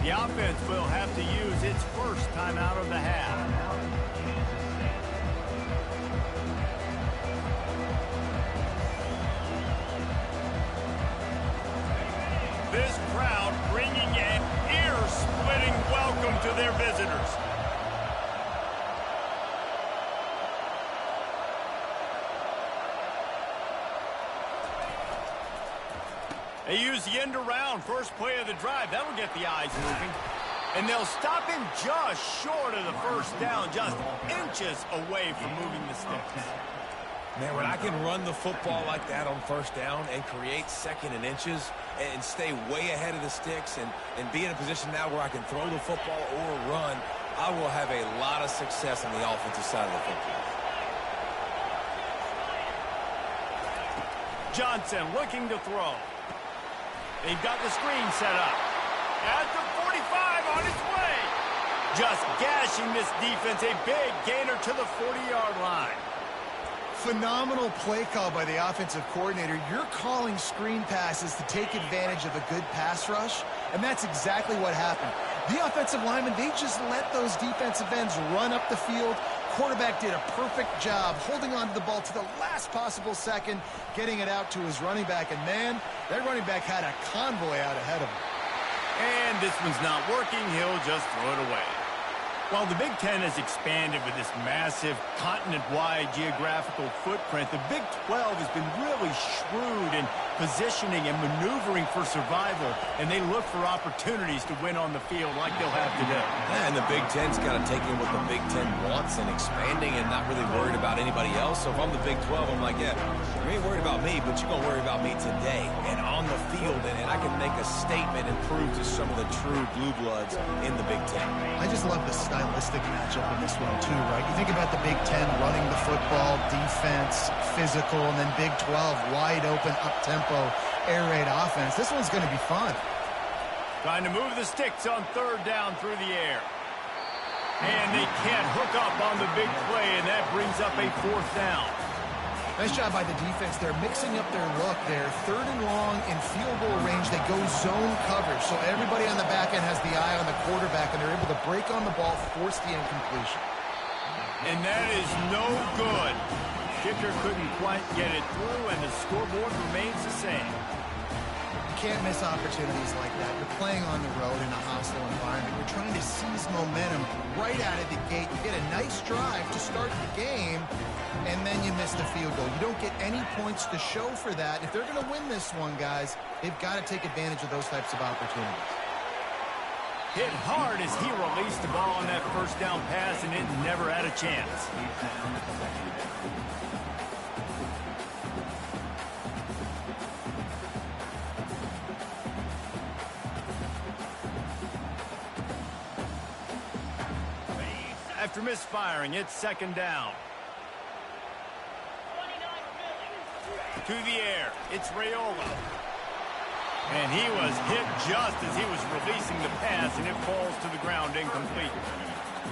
The offense will have to use its first timeout of the half. This crowd bringing an ear-splitting welcome to their visitors. They use the end around first play of the drive. That'll get the eyes moving. And they'll stop him just short of the first down, just inches away from moving the sticks. Man, when I can run the football like that on first down and create second and inches and stay way ahead of the sticks and be in a position now where I can throw the football or run, I will have a lot of success on the offensive side of the football. Johnson looking to throw. They've got the screen set up. At the 45 on its way. Just gashing this defense. A big gainer to the 40-yard line. Phenomenal play call by the offensive coordinator. You're calling screen passes to take advantage of a good pass rush, and that's exactly what happened. The offensive linemen, they just let those defensive ends run up the field. Quarterback did a perfect job holding on to the ball to the last possible second, getting it out to his running back. And, man, that running back had a convoy out ahead of him. And this one's not working. He'll just throw it away. While the Big Ten has expanded with this massive continent-wide geographical footprint, the Big 12 has been really shrewd in positioning and maneuvering for survival, and they look for opportunities to win on the field like they'll have today. Yeah, and the Big Ten's kind of taking what the Big Ten wants and expanding and not really worried about anybody else. So if I'm the Big 12, I'm like, yeah, you ain't worried about me, but you're going to worry about me today and on the field, and I can make a statement and prove to some of the true blue bloods in the Big Ten. I just love the stylistic matchup in this one too, right? You think about the Big Ten running the football, defense, physical, and then Big 12 wide open, up-tempo, air raid offense. This one's going to be fun. Trying to move the sticks on third down through the air. And they can't hook up on the big play, and that brings up a fourth down. Nice job by the defense. They're mixing up their look. They're third and long in field goal range. They go zone coverage. So everybody on the back end has the eye on the quarterback, and they're able to break on the ball, force the incompletion. And that is no good. Kicker couldn't quite get it through, and the scoreboard remains the same. You can't miss opportunities like that. You're playing on the road in a hostile environment. You're trying to seize momentum right out of the gate. You get a nice drive to start the game, and then you miss the field goal. You don't get any points to show for that. If they're going to win this one, guys, they've got to take advantage of those types of opportunities. Hit hard as he released the ball on that first down pass, and it never had a chance. After misfiring, it's second down. To the air, it's Raiola. And he was hit just as he was releasing the pass, and it falls to the ground incomplete.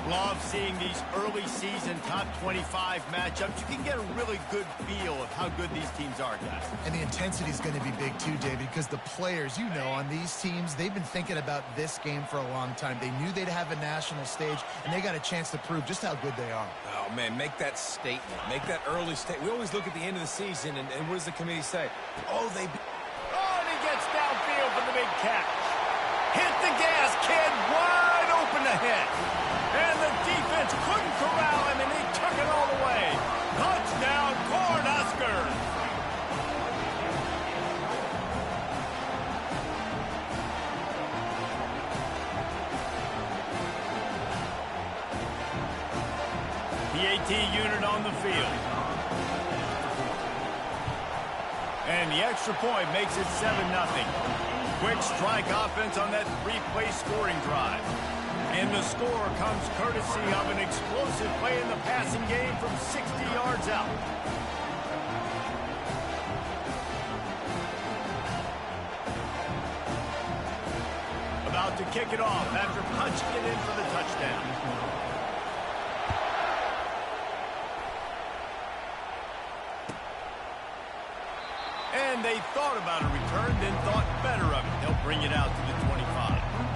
Love seeing these early season top 25 matchups. You can get a really good feel of how good these teams are, guys. And the intensity is going to be big too, David, because the players, you know, on these teams, they've been thinking about this game for a long time. They knew they'd have a national stage, and they got a chance to prove just how good they are. Oh, man, make that statement. Make that early statement. We always look at the end of the season, and what does the committee say? Oh, and he gets downfield for the big catch. Hit the gas, kid, wide open ahead. And the defense couldn't corral him, and he took it all the way. Touchdown, Cornhuskers. PAT unit on the field. And the extra point makes it 7-0. Quick strike offense on that three-play scoring drive. And the score comes courtesy of an explosive play in the passing game from 60 yards out. About to kick it off after punching it in for the touchdown. And they thought about a return, then thought better of it. They'll bring it out to the 25.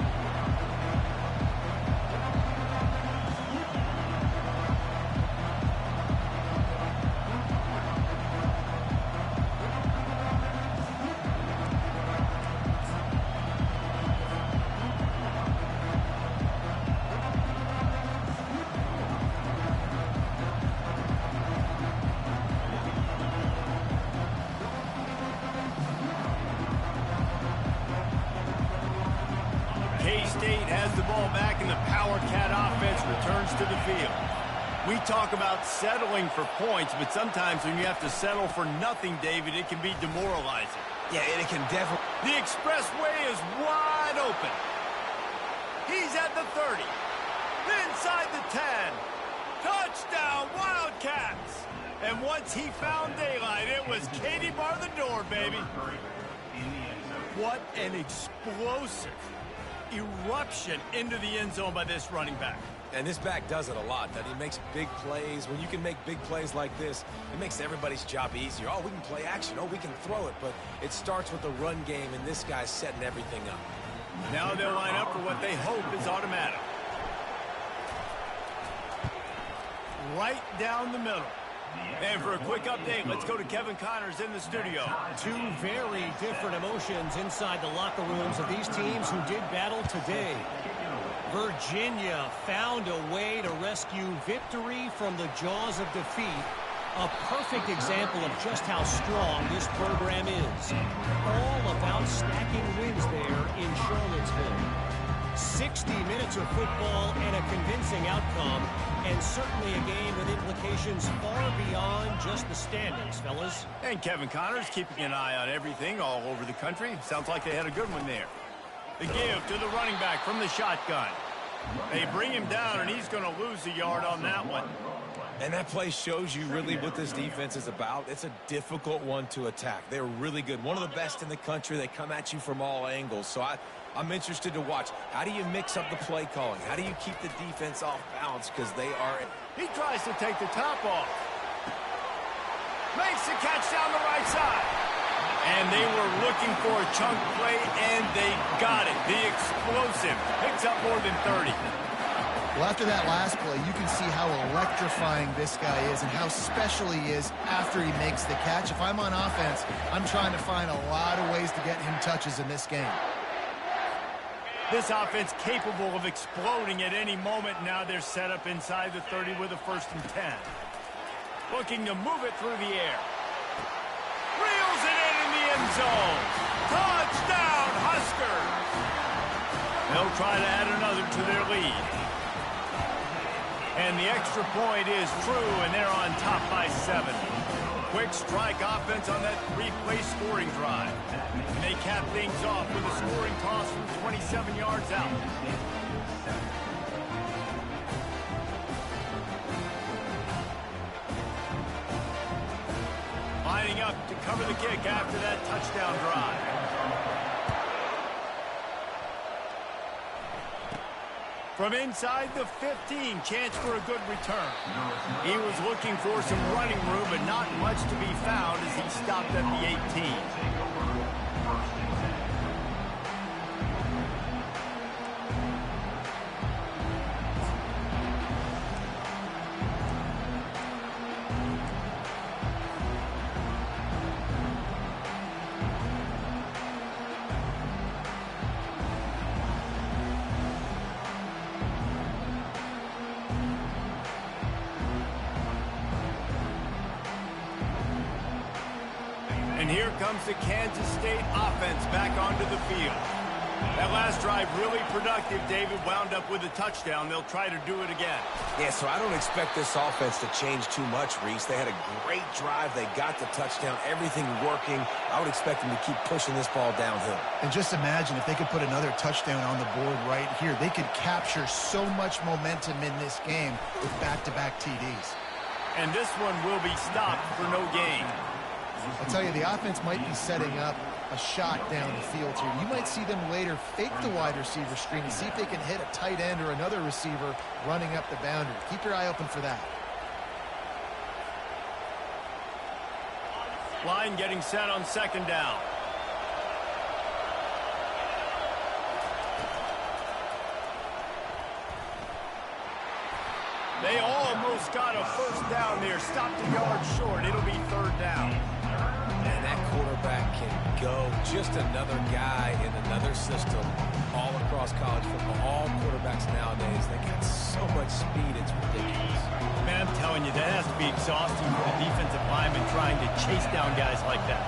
State has the ball back, and the Power Cat offense returns to the field. We talk about settling for points, but sometimes when you have to settle for nothing, David, it can be demoralizing. Yeah, and it can definitely... The expressway is wide open. He's at the 30. Inside the 10. Touchdown, Wildcats! And once he found daylight, it was Katie bar the door, baby. What an explosive eruption into the end zone by this running back. And this back does it a lot. That he makes big plays. When you can make big plays like this, it makes everybody's job easier. Oh, we can play action. Oh, we can throw it. But it starts with the run game, and this guy's setting everything up. Now they'll line up for what they hope is automatic. Right down the middle. And for a quick update, let's go to Kevin Connors in the studio. Two very different emotions inside the locker rooms of these teams who did battle today. Virginia found a way to rescue victory from the jaws of defeat. A perfect example of just how strong this program is. All about stacking wins there in Charlottesville. 60 minutes of football and a convincing outcome, and certainly a game with implications far beyond just the standings, fellas. And Kevin Connors keeping an eye on everything all over the country. Sounds like they had a good one there. The give to the running back from the shotgun. They bring him down, and he's going to lose a yard on that one. And that play shows you really what this defense is about. It's a difficult one to attack. They're really good. One of the best in the country. They come at you from all angles. So I'm interested to watch. How do you mix up the play calling? How do you keep the defense off balance? Because they are... He tries to take the top off. Makes the catch down the right side. And they were looking for a chunk play, and they got it. The explosive picks up more than 30. Well, after that last play, you can see how electrifying this guy is and how special he is after he makes the catch. If I'm on offense, I'm trying to find a lot of ways to get him touches in this game. This offense capable of exploding at any moment. Now they're set up inside the 30 with a 1st and 10. Looking to move it through the air. Reels it in the end zone. Touchdown, Huskers! They'll try to add another to their lead. And the extra point is true, and they're on top by 7. Quick strike offense on that 3-play scoring drive. And they cap things off with a scoring toss from 27 yards out. Lining up to cover the kick after that touchdown drive. From inside the 15, chance for a good return. He was looking for some running room, but not much to be found as he stopped at the 18. And here comes the Kansas State offense back onto the field. That last drive really productive. David wound up with a touchdown. They'll try to do it again. Yeah, so I don't expect this offense to change too much, Reese. They had a great drive. They got the touchdown. Everything working. I would expect them to keep pushing this ball downhill. And just imagine if they could put another touchdown on the board right here. They could capture so much momentum in this game with back-to-back TDs. And this one will be stopped for no gain. I'll tell you, the offense might be setting up a shot down the field here. You might see them later fake the wide receiver screen and see if they can hit a tight end or another receiver running up the boundary. Keep your eye open for that. Line getting set on 2nd down. They almost got a 1st down there. Stopped a yard short. It'll be 3rd down. And that quarterback can go. Just another guy in another system all across college football. All quarterbacks nowadays, they got so much speed, it's ridiculous. Man, I'm telling you, that has to be exhausting for a defensive lineman trying to chase down guys like that.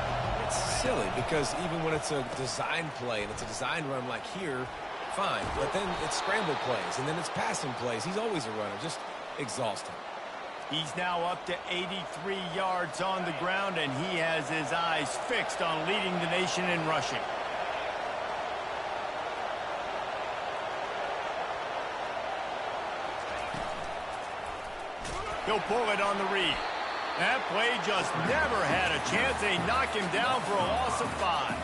It's silly because even when it's a design play and it's a design run like here, fine. But then it's scramble plays, and then it's passing plays. He's always a runner. Just exhausting. He's now up to 83 yards on the ground, and he has his eyes fixed on leading the nation in rushing. He'll pull it on the read. That play just never had a chance. They knock him down for a loss of 5.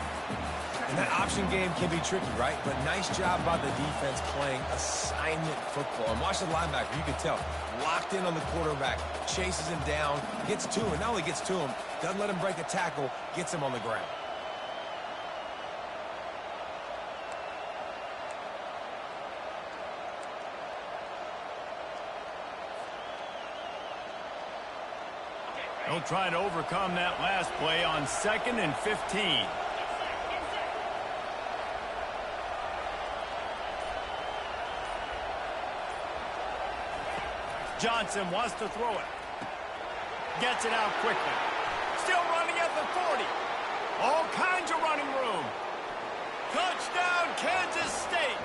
And that option game can be tricky, right? But nice job by the defense playing assignment football. And watch the linebacker. You can tell. Locked in on the quarterback. Chases him down. Gets to him. Not only gets to him, doesn't let him break a tackle. Gets him on the ground. They'll try to overcome that last play on 2nd and 15. Johnson wants to throw it. Gets it out quickly. Still running at the 40. All kinds of running room. Touchdown, Kansas State.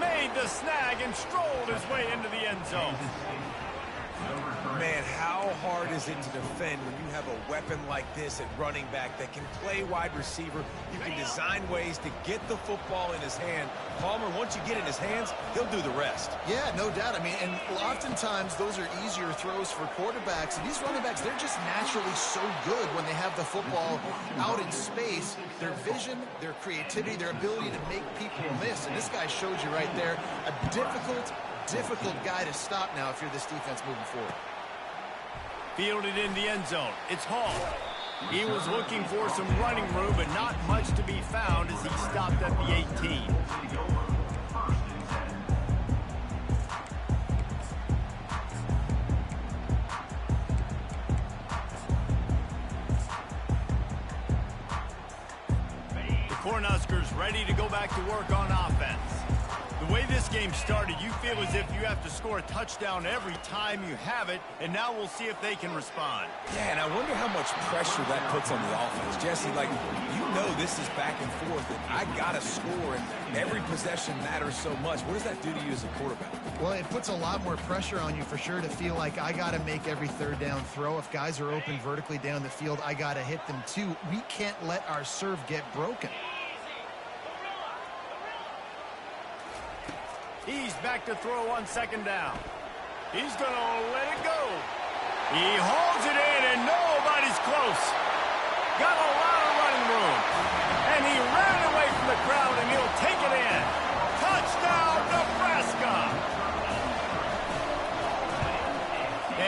Made the snag and strolled his way into the end zone. Man, how hard is it to defend when you have a weapon like this at running back that can play wide receiver? You can design ways to get the football in his hand. Palmer, once you get it in his hands, he'll do the rest. Yeah, no doubt. I mean, and oftentimes those are easier throws for quarterbacks. And these running backs, they're just naturally so good when they have the football out in space. Their vision, their creativity, their ability to make people miss. And this guy showed you right there a difficult guy to stop now if you're this defense moving forward. Fielded in the end zone. It's Hall. He was looking for some running room, but not much to be found as he stopped at the 18. The Cornhuskers ready to go back to work on offense. The way this game started, you feel as if you have to score a touchdown every time you have it, and now we'll see if they can respond. Yeah, and I wonder how much pressure that puts on the offense. Jesse, like, you know this is back and forth, and I got to score, and every possession matters so much. What does that do to you as a quarterback? Well, it puts a lot more pressure on you for sure to feel like I got to make every third down throw. If guys are open vertically down the field, I got to hit them too. We can't let our serve get broken. He's back to throw on 2nd down. He's going to let it go. He holds it in, and nobody's close. Got a lot of running room. And he ran away from the crowd, and he'll take it in. Touchdown, Nebraska.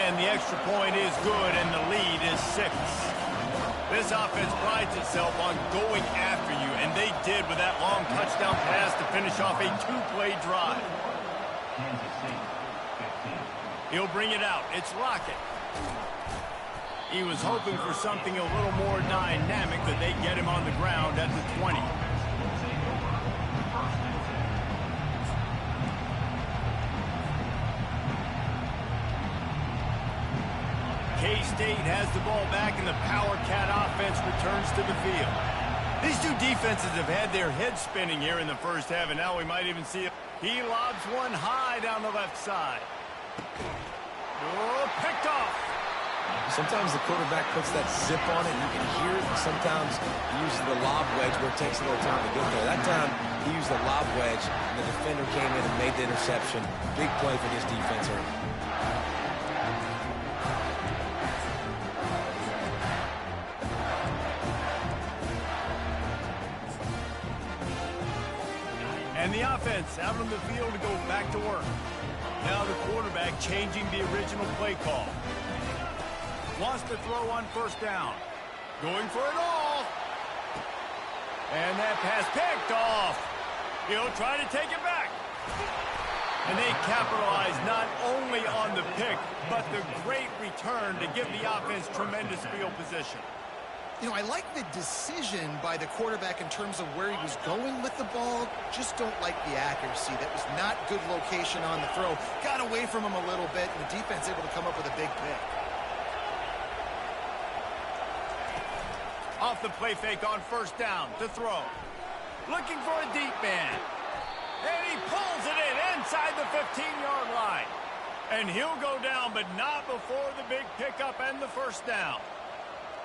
And the extra point is good, and the lead is 6. This offense prides itself on going after you, and they did with that long touchdown pass to finish off a 2-play drive. He'll bring it out. It's Lockett. He was hoping for something a little more dynamic, but they get him on the ground at the 20. K-State has the ball back, and the Power Cat offense returns to the field. These two defenses have had their heads spinning here in the first half, and now we might even see it. He lobs one high down the left side. Oh, picked off. Sometimes the quarterback puts that zip on it, and you can hear it. Sometimes he uses the lob wedge where it takes a little time to get there. That time, he used the lob wedge, and the defender came in and made the interception. Big play for this defense early. And the offense out on the field to go back to work. Now the quarterback changing the original play call. Wants to throw on 1st down. Going for it all. And that pass picked off. He'll try to take it back. And they capitalize not only on the pick, but the great return to give the offense tremendous field position. You know, I like the decision by the quarterback in terms of where he was going with the ball. Just don't like the accuracy. That was not good location on the throw. Got away from him a little bit, and the defense able to come up with a big pick. Off the play fake on 1st down to throw. Looking for a deep man. And he pulls it in inside the 15-yard line. And he'll go down, but not before the big pickup and the first down.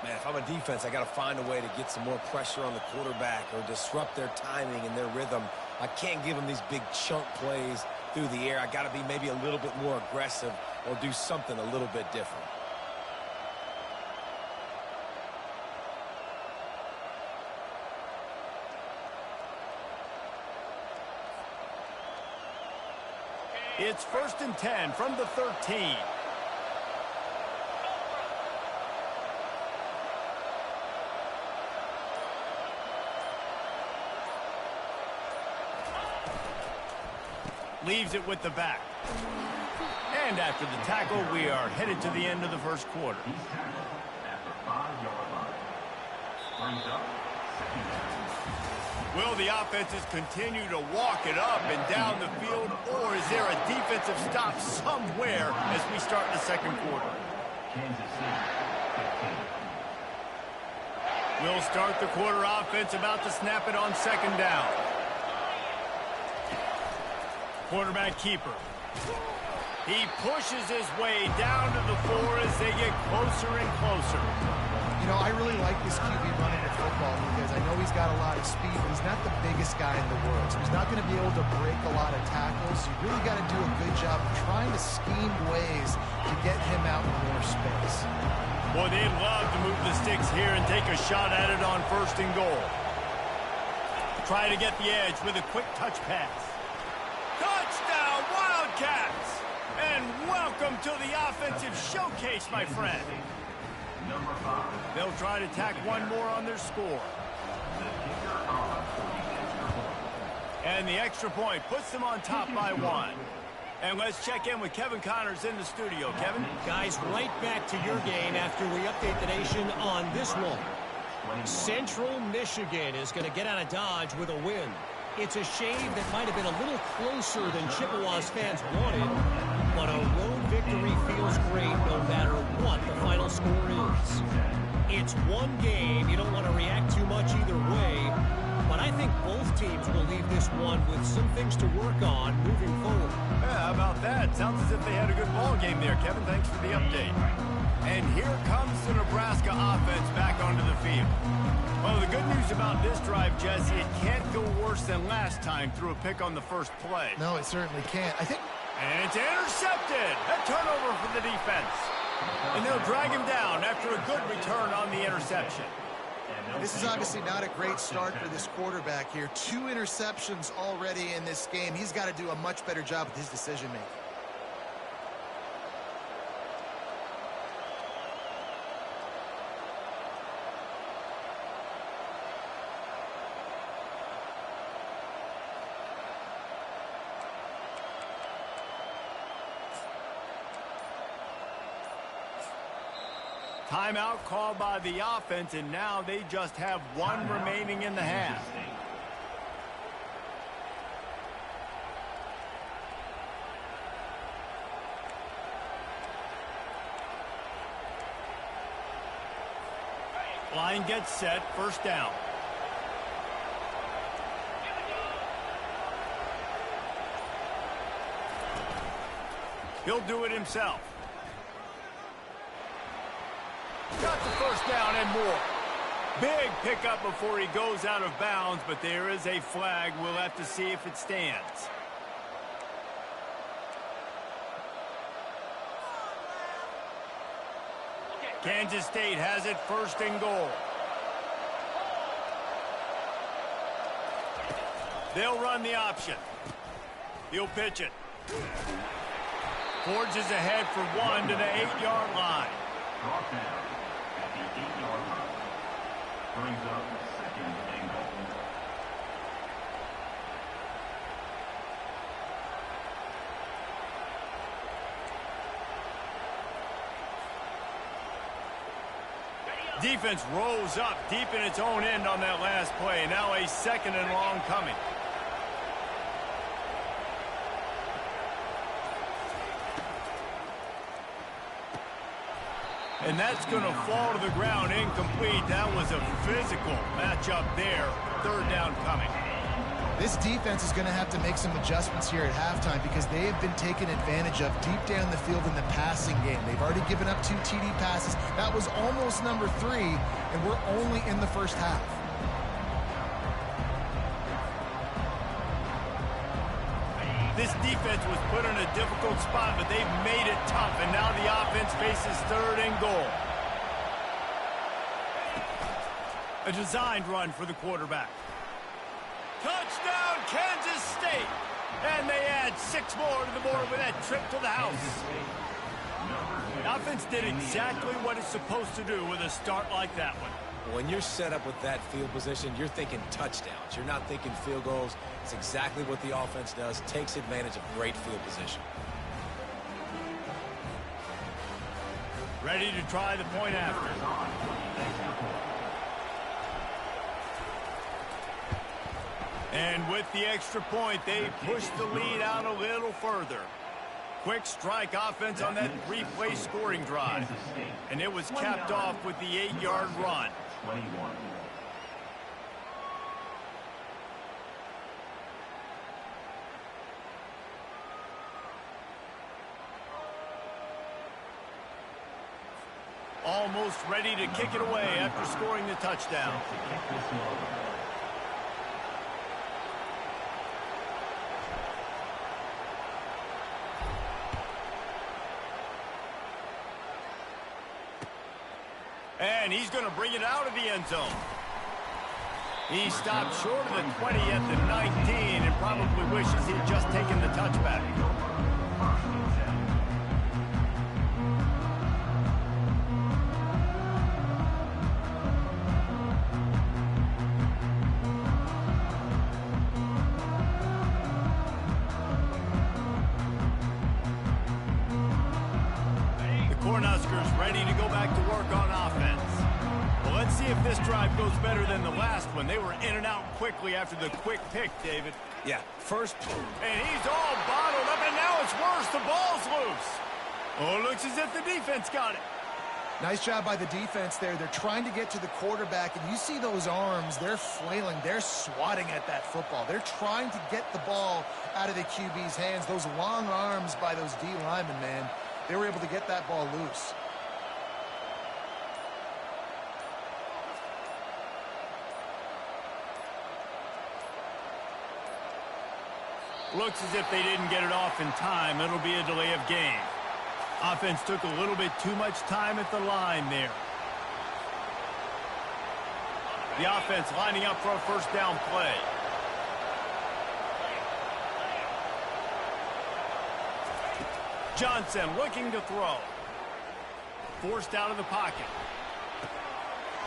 Man, if I'm a defense, I got to find a way to get some more pressure on the quarterback or disrupt their timing and their rhythm. I can't give them these big chunk plays through the air. I got to be maybe a little bit more aggressive or do something a little bit different. It's 1st and 10 from the 13. Leaves it with the back. And after the tackle, we are headed to the end of the first quarter. Will the offenses continue to walk it up and down the field, or is there a defensive stop somewhere as we start the second quarter? We'll start the quarter offense, about to snap it on second down. Quarterback keeper. He pushes his way down to the 4 as they get closer and closer. You know, I really like this QB running at football because I know he's got a lot of speed, but he's not the biggest guy in the world. So he's not going to be able to break a lot of tackles. You really got to do a good job of trying to scheme ways to get him out in more space. Boy, they'd love to move the sticks here and take a shot at it on 1st and goal. Try to get the edge with a quick touch pass. Touchdown, Wildcats! And welcome to the offensive showcase, my friend. They'll try to tack one more on their score. And the extra point puts them on top by 1. And let's check in with Kevin Connors in the studio. Kevin? Guys, right back to your game after we update the nation on this one. Central Michigan is going to get out of Dodge with a win. It's a shame that might have been a little closer than Chippewa's fans wanted, but a road victory feels great no matter what the final score is. It's one game. You don't want to react too much either way, but I think both teams will leave this one with some things to work on moving forward. Yeah, how about that? Sounds as if they had a good ball game there, Kevin. Thanks for the update. And here comes the Nebraska offense back onto the field. Well, the good news about this drive, Jesse, it can't go worse than last time through a pick on the first play. No, it certainly can't. And it's intercepted. A turnover for the defense. And they'll drag him down after a good return on the interception. This is obviously not a great start for this quarterback here. 2 interceptions already in this game. He's got to do a much better job with his decision-making. Timeout called by the offense, and now they just have 1 remaining in the half. Line gets set, first down. He'll do it himself. Got the first down and more. Big pickup before he goes out of bounds, but there is a flag. We'll have to see if it stands. Kansas State has it, 1st and goal. They'll run the option. He'll pitch it. Forges ahead for 1 to the 8-yard line. At the 8-yard line. Brings up 2nd and goal. Defense rolls up deep in its own end on that last play. Now a 2nd and long coming. And that's going to fall to the ground incomplete. That was a physical matchup there. 3rd down coming. This defense is going to have to make some adjustments here at halftime because they have been taken advantage of deep down the field in the passing game. They've already given up 2 TD passes. That was almost number 3, and we're only in the first half. This defense was put in a difficult spot, but they've made it tough, and now the offense faces 3rd and goal. A designed run for the quarterback. Touchdown, Kansas State! And they add 6 more to the board with that trip to the house. The offense did exactly what it's supposed to do with a start like that one. When you're set up with that field position, you're thinking touchdowns. You're not thinking field goals. It's exactly what the offense does. Takes advantage of great field position. Ready to try the point after. And with the extra point, they push the lead out a little further. Quick strike offense on that 3-play scoring drive. And it was capped off with the 8-yard run. 21. Almost ready to kick it away after scoring the touchdown. And he's going to bring it out of the end zone. He stopped short of the 20 at the 19 and probably wishes he'd just taken the touchback. Cornhuskers ready to go back to work on offense. Well, let's see if this drive goes better than the last one. They were in and out quickly after the quick pick, David. Yeah, first. And he's all bottled up, and now it's worse. The ball's loose. Oh, it looks as if the defense got it. Nice job by the defense there. They're trying to get to the quarterback, and you see those arms. They're flailing. They're swatting at that football. They're trying to get the ball out of the QB's hands. Those long arms by those D linemen, man. They were able to get that ball loose. Looks as if they didn't get it off in time. It'll be a delay of game. Offense took a little bit too much time at the line there. The offense lining up for a first down play. Johnson looking to throw. Forced out of the pocket.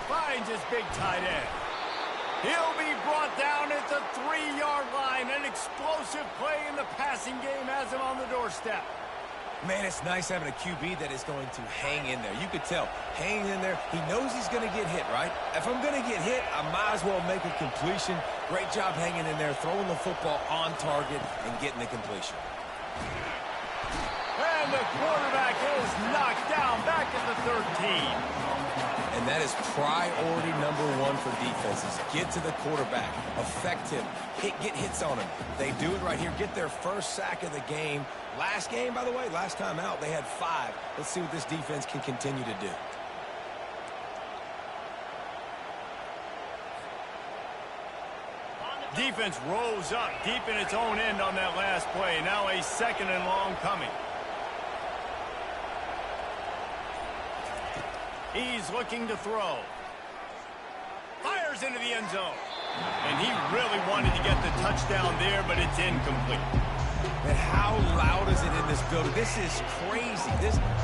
Finds his big tight end. He'll be brought down at the 3-yard line. An explosive play in the passing game has him on the doorstep. Man, it's nice having a QB that is going to hang in there. You could tell, hanging in there, he knows he's going to get hit, right? If I'm going to get hit, I might as well make a completion. Great job hanging in there, throwing the football on target and getting the completion. And the quarterback is knocked down back at the 13. And that is priority number 1 for defenses. Get to the quarterback, affect him, get hits on him. They do it right here, get their first sack of the game. Last game, by the way, last time out, they had 5. Let's see what this defense can continue to do. Defense rose up deep in its own end on that last play. Now a 2nd and long coming. He's looking to throw. Fires into the end zone. And he really wanted to get the touchdown there, but it's incomplete. And how loud is it in this building? This is crazy.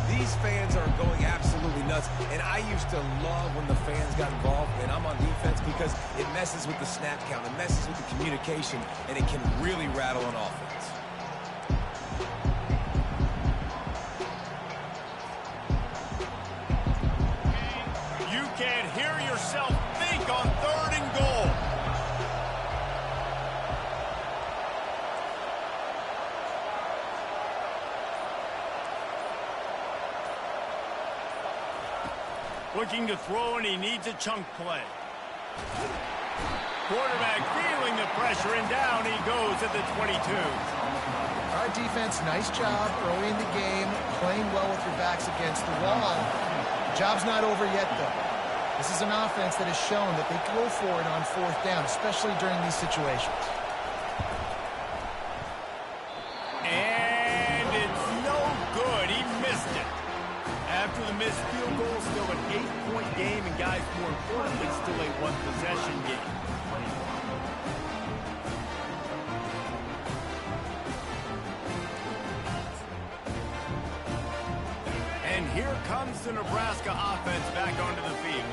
These fans are going absolutely nuts. And I used to love when the fans got involved, and I'm on defense, because it messes with the snap count. It messes with the communication, and it can really rattle an offense. You can't hear yourself think on 3rd and goal. Looking to throw, and he needs a chunk play. Quarterback feeling the pressure pressure, and down he goes at the 22. All right, defense, nice job early in the game, playing well with your backs against the wall. Job's not over yet, though. This is an offense that has shown that they go for it on fourth down, especially during these situations. And it's no good. He missed it. After the missed field goal, still an 8-point game, and guys, more importantly, still a one-possession game. And here comes the Nebraska offense back onto the field.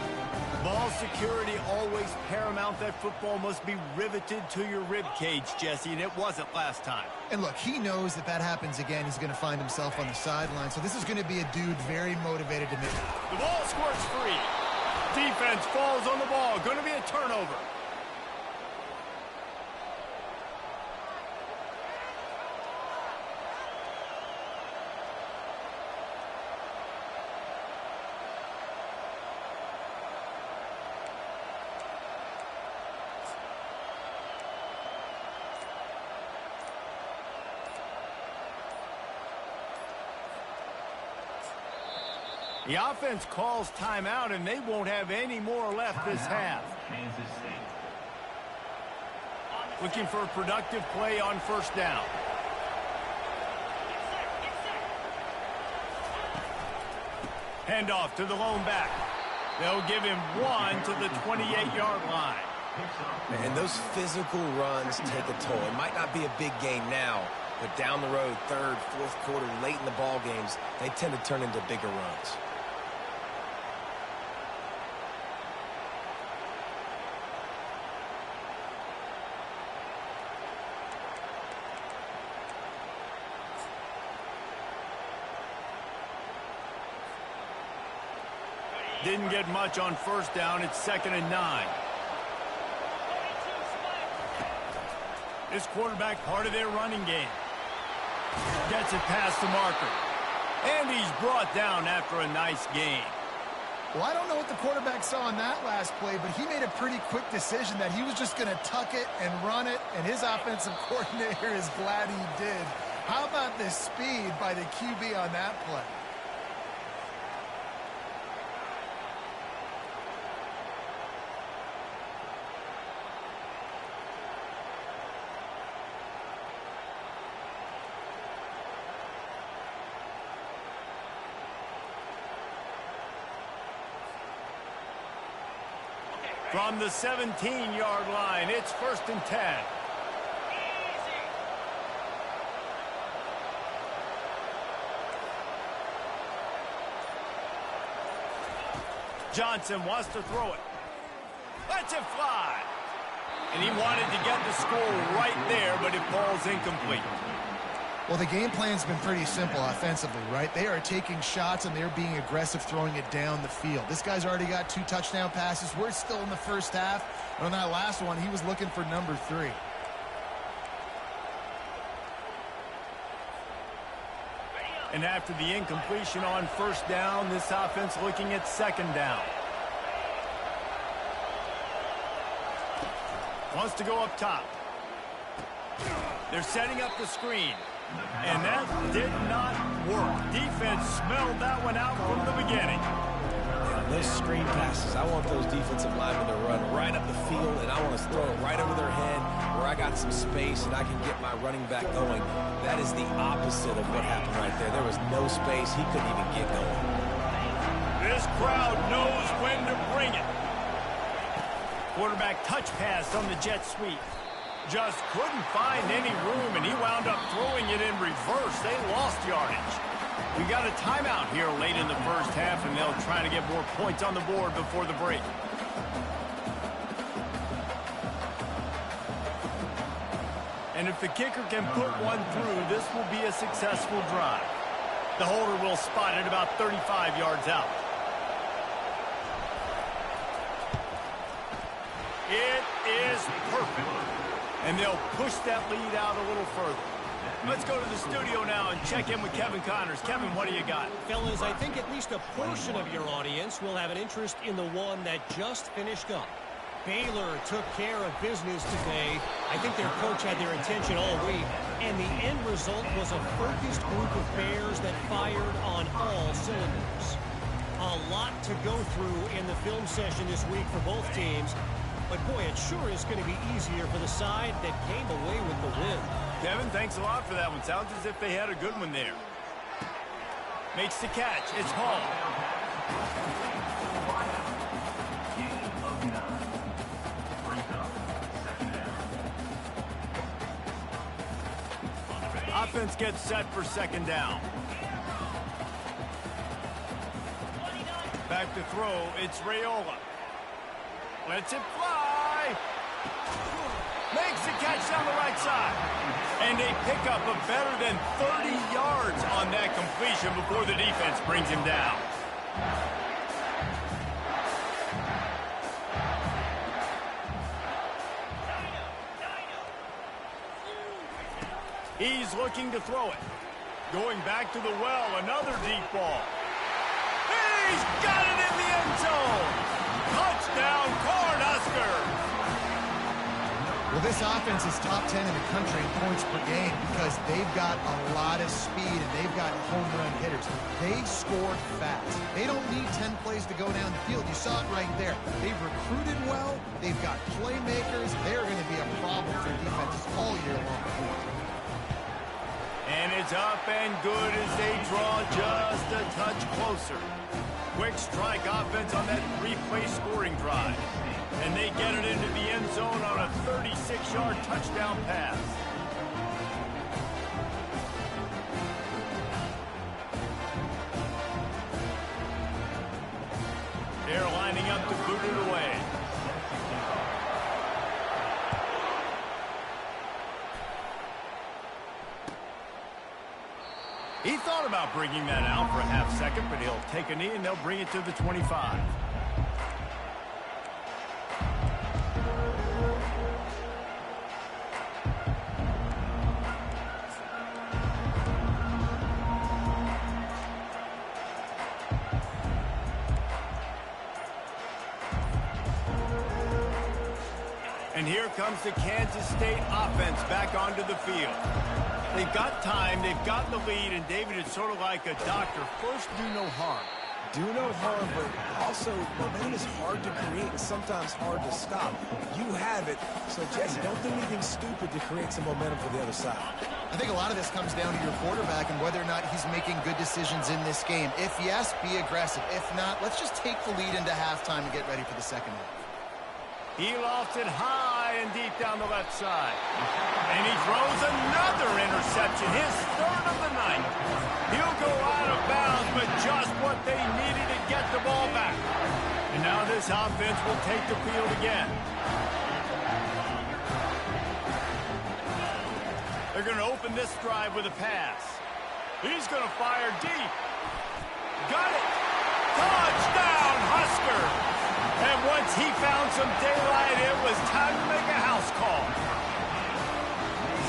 Ball security always paramount. That football must be riveted to your rib cage, Jesse, and it wasn't last time. And look, he knows that that happens again. He's going to find himself on the sideline. So this is going to be a dude very motivated to make. The ball squirts free. Defense falls on the ball. Going to be a turnover. The offense calls timeout, and they won't have any more left this half. Looking for a productive play on first down. Handoff to the lone back. They'll give him one to the 28-yard line. And those physical runs take a toll. It might not be a big gain now, but down the road, third, fourth quarter, late in the ball games, they tend to turn into bigger runs. Didn't get much on first down. It's 2nd and 9. This quarterback, part of their running game. Gets it past the marker. And he's brought down after a nice gain. Well, I don't know what the quarterback saw on that last play, but he made a pretty quick decision that he was just going to tuck it and run it, and his offensive coordinator is glad he did. How about the speed by the QB on that play? From the 17-yard line, it's 1st and 10. Johnson wants to throw it. Lets it fly. And he wanted to get the score right there, but it falls incomplete. Well, the game plan's been pretty simple offensively, right? They are taking shots, and they're being aggressive throwing it down the field. This guy's already got 2 touchdown passes. We're still in the first half. And on that last one, he was looking for number 3. And after the incompletion on first down, this offense looking at 2nd down. Wants to go up top. They're setting up the screen. And that did not work. Defense smelled that one out from the beginning. Yeah, those screen passes, I want those defensive linemen to run right up the field, and I want to throw it right over their head where I got some space and I can get my running back going. That is the opposite of what happened right there. There was no space. He couldn't even get going. This crowd knows when to bring it. Quarterback touch pass on the jet sweep. Just couldn't find any room, and he wound up throwing it in reverse. They lost yardage. We got a timeout here late in the first half, and they'll try to get more points on the board before the break. And if the kicker can put one through, this will be a successful drive. The holder will spot it about 35 yards out. It is perfect. And they'll push that lead out a little further. Let's go to the studio now and check in with Kevin Connors. Kevin, what do you got? Fellas, I think at least a portion of your audience will have an interest in the one that just finished up. Baylor took care of business today. I think their coach had their attention all week, and the end result was a focused group of Bears that fired on all cylinders. A lot to go through in the film session this week for both teams, but boy, it sure is going to be easier for the side that came away with the win. Kevin, thanks a lot for that one. Sounds as if they had a good one there. Makes the catch. It's Hall. Offense gets set for second down. Back to throw. It's Raiola. Lets it fly. Makes the catch down the right side. And a pickup of better than 30 yards on that completion before the defense brings him down. He's looking to throw it. Going back to the well, another deep ball. He's got it in the end zone. Touchdown, Cornhusker. Well, this offense is top 10 in the country in points per game because they've got a lot of speed and they've got home run hitters. They score fast. They don't need 10 plays to go down the field. You saw it right there. They've recruited well. They've got playmakers. They're going to be a problem for defenses all year long. And it's up and good as they draw just a touch closer. Quick strike offense on that three-play scoring drive. And they get it into the end zone on a 36-yard touchdown pass. They're lining up to boot it away. He thought about bringing that out for a half second, but he'll take a knee and they'll bring it to the 25. And here comes the Kansas State offense back onto the field. They've got time, they've got the lead, and David, it's sort of like a doctor. First, do no harm. Do no harm, but also momentum is hard to create and sometimes hard to stop. You have it, so Jesse, don't do anything stupid to create some momentum for the other side. I think a lot of this comes down to your quarterback and whether or not he's making good decisions in this game. If yes, be aggressive. If not, let's just take the lead into halftime and get ready for the second half. He lofts it high and deep down the left side. And he throws another interception, his third of the night. He'll go out of bounds, but just what they needed to get the ball back. And now this offense will take the field again. They're going to open this drive with a pass. He's going to fire deep. Got it. Touchdown, Husker. And once he found some daylight, it was time to make a house call.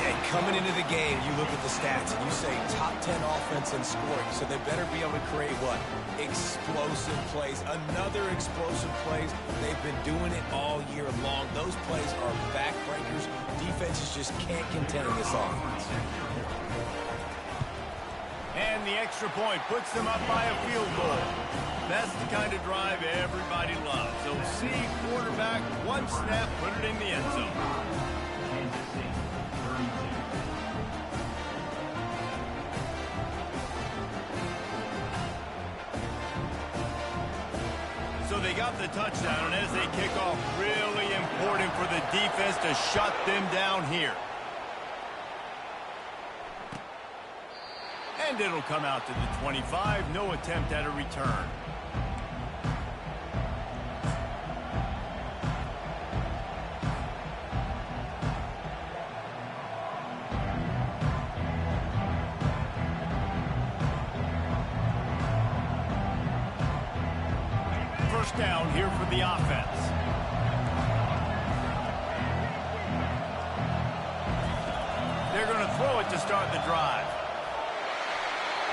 Yeah, coming into the game, you look at the stats and you say top 10 offense in scoring, so they better be able to create what? Explosive plays. Another explosive plays. They've been doing it all year long. Those plays are backbreakers. Defenses just can't contend in this offense. And the extra point puts them up by a field goal. That's the kind of drive everybody loves. So see quarterback, one snap, put it in the end zone. So they got the touchdown, and as they kick off, really important for the defense to shut them down here. And it'll come out to the 25. No attempt at a return. First down here for the offense. They're going to throw it to start the drive.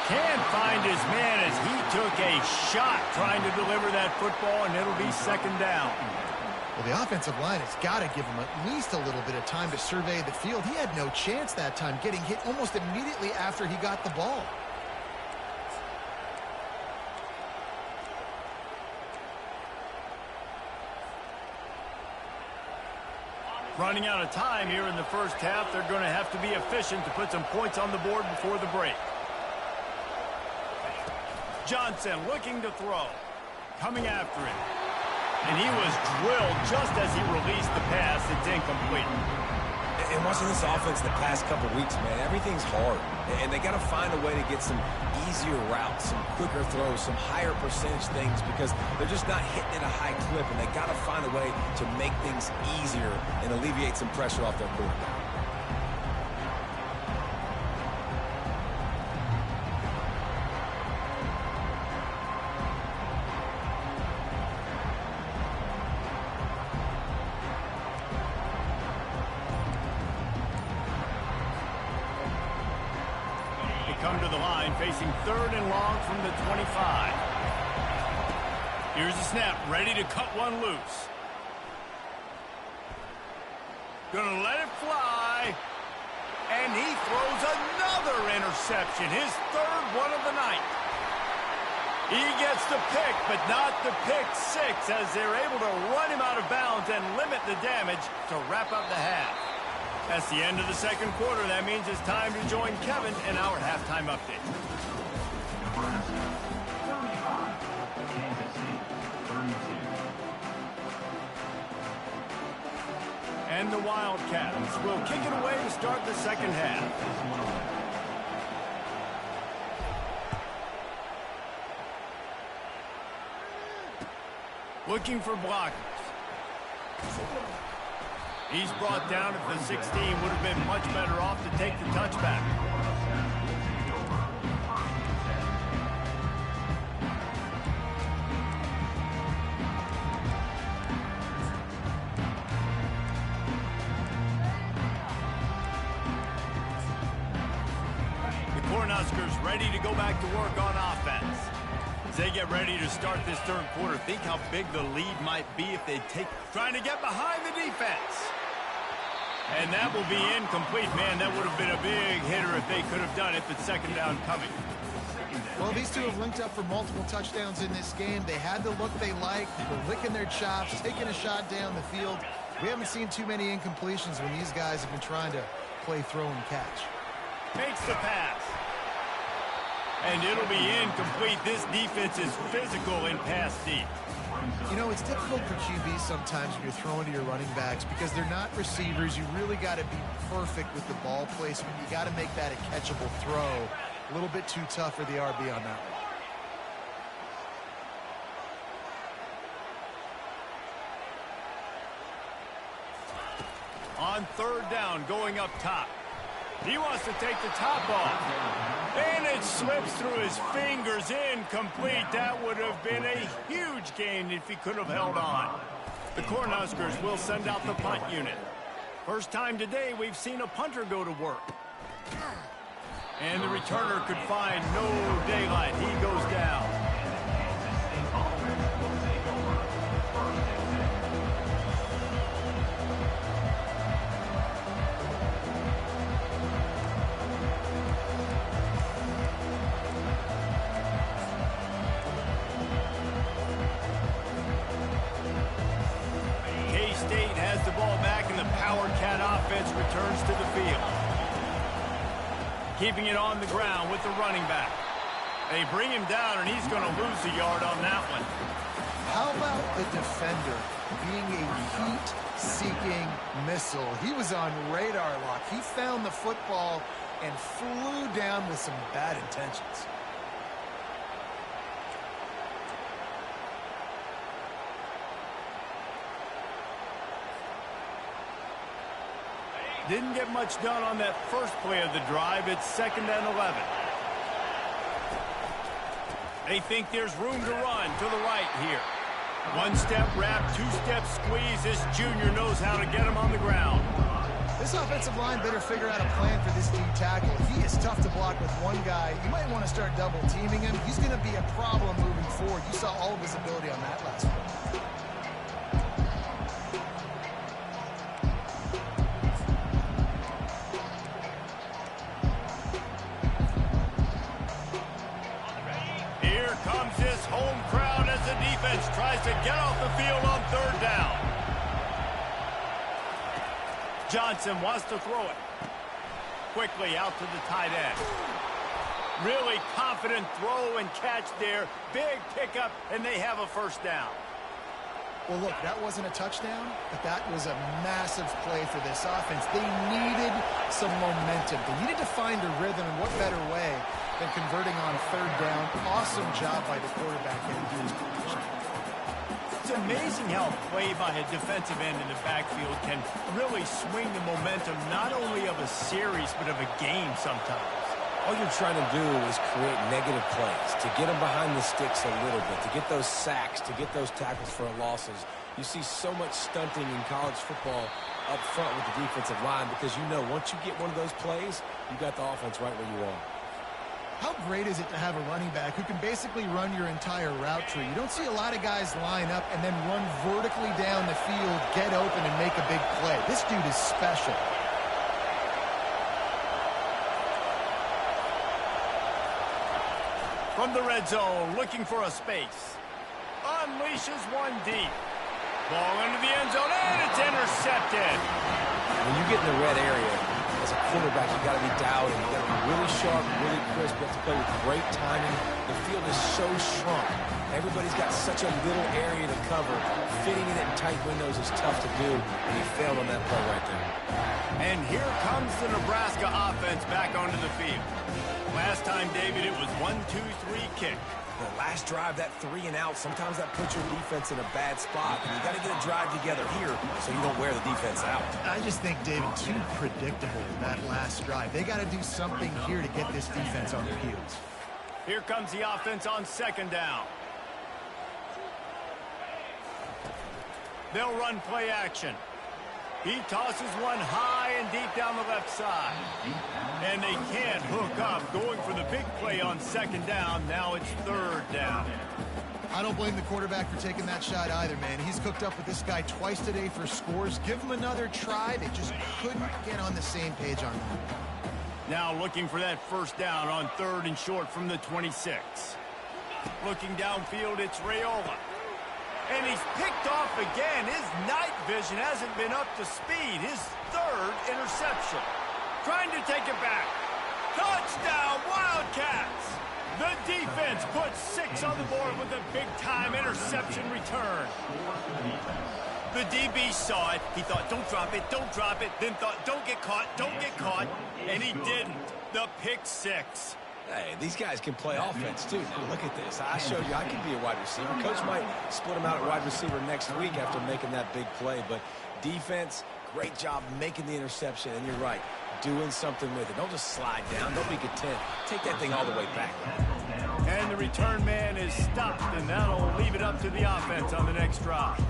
Can't find his man as he took a shot trying to deliver that football, and it'll be second down. Well, the offensive line has got to give him at least a little bit of time to survey the field. He had no chance that time, getting hit almost immediately after he got the ball. Running out of time here in the first half. They're going to have to be efficient to put some points on the board before the break. Johnson looking to throw. Coming after it. And he was drilled just as he released the pass. It's incomplete. And watching this offense the past couple weeks, man, everything's hard. And they got to find a way to get some easier routes, some quicker throws, some higher percentage things because they're just not hitting at a high clip. And they got to find a way to make things easier and alleviate some pressure off their quarterback. Come to the line, facing 3rd and long from the 25. Here's the snap, ready to cut one loose. Gonna let it fly. And he throws another interception, his 3rd one of the night. He gets the pick, but not the pick 6, as they're able to run him out of bounds and limit the damage to wrap up the half. That's the end of the second quarter. That means it's time to join Kevin in our halftime update. And the Wildcats will kick it away to start the second half. Looking for blockers. He's brought down at the 16. Would have been much better off to take the touchback. The Cornhuskers ready to go back to work on offense. As they get ready to start this third quarter, think how big the lead might be if they take... Trying to get behind the defense. And that will be incomplete. Man, that would have been a big hitter if they could have done it, but second down coming. Well, these two have linked up for multiple touchdowns in this game. They had the look they liked. They're licking their chops, taking a shot down the field. We haven't seen too many incompletions when these guys have been trying to play throw and catch. Makes the pass. And it'll be incomplete. This defense is physical in pass deep. You know, it's difficult for QBs sometimes when you're throwing to your running backs because they're not receivers. You really got to be perfect with the ball placement. You got to make that a catchable throw. A little bit too tough for the RB on that one. On 3rd down, going up top. He wants to take the top off. And it slips through his fingers, incomplete. That would have been a huge gain if he could have held on. The Cornhuskers will send out the punt unit. First time today we've seen a punter go to work. And the returner could find no daylight. He goes down. K-State has the ball back, and the Power Cat offense returns to the field. Keeping it on the ground with the running back. They bring him down, and he's going to lose a yard on that one. How about the defender being a heat-seeking missile? He was on radar lock. He found the football and flew down with some bad intentions. Didn't get much done on that first play of the drive. It's 2nd and 11. They think there's room to run to the right here. One-step wrap, two-step squeeze. This junior knows how to get him on the ground. This offensive line better figure out a plan for this D tackle. He is tough to block with one guy. You might want to start double-teaming him. He's going to be a problem moving forward. You saw all of his ability on that last one. Johnson wants to throw it. Quickly out to the tight end. Really confident throw and catch there. Big pickup, and they have a first down. Well, look, that wasn't a touchdown, but that was a massive play for this offense. They needed some momentum. They needed to find a rhythm, and what better way than converting on third down. Awesome job by the quarterback getting to his position. It's amazing how a play by a defensive end in the backfield can really swing the momentum not only of a series, but of a game sometimes. All you're trying to do is create negative plays, to get them behind the sticks a little bit, to get those sacks, to get those tackles for losses. You see so much stunting in college football up front with the defensive line because you know once you get one of those plays, you got the offense right where you are. How great is it to have a running back who can basically run your entire route tree? You don't see a lot of guys line up and then run vertically down the field, get open, and make a big play. This dude is special. From the red zone, looking for a space. Unleashes one deep. Ball into the end zone, and it's intercepted. When you get in the red area, as a quarterback, you got to be dialed in. You got to be really sharp, really crisp. You have to play with great timing. The field is so shrunk. Everybody's got such a little area to cover. Fitting it in tight windows is tough to do, and he failed on that play right there. And here comes the Nebraska offense back onto the field. Last time, David, it was 1-2-3 kick. The last drive, that 3 and out, sometimes that puts your defense in a bad spot. And you got to get a drive together here so you don't wear the defense out. I just think, David, too predictable that last drive. They got to do something here to get this defense on their heels. Here comes the offense on second down. They'll run play action. He tosses one high and deep down the left side. And they can't hook up, going for the big play on second down. Now it's third down. I don't blame the quarterback for taking that shot either, man. He's cooked up with this guy twice today for scores. Give him another try. They just couldn't get on the same page on that. Now looking for that first down on third and short from the 26. Looking downfield, it's Raiola. And he's picked off again. His night vision hasn't been up to speed. His third interception. Trying to take it back. Touchdown, Wildcats! The defense puts 6 on the board with a big-time interception return. The DB saw it. He thought, don't drop it, don't drop it. Then thought, don't get caught, don't get caught. And he didn't. The pick 6. Hey, these guys can play offense, too. Now, look at this. I showed you I can be a wide receiver. Coach might split him out at wide receiver next week after making that big play. But defense, great job making the interception. And you're right, doing something with it. Don't just slide down. Don't be content. Take that thing all the way back. And the return man is stopped, and that'll leave it up to the offense on the next drive.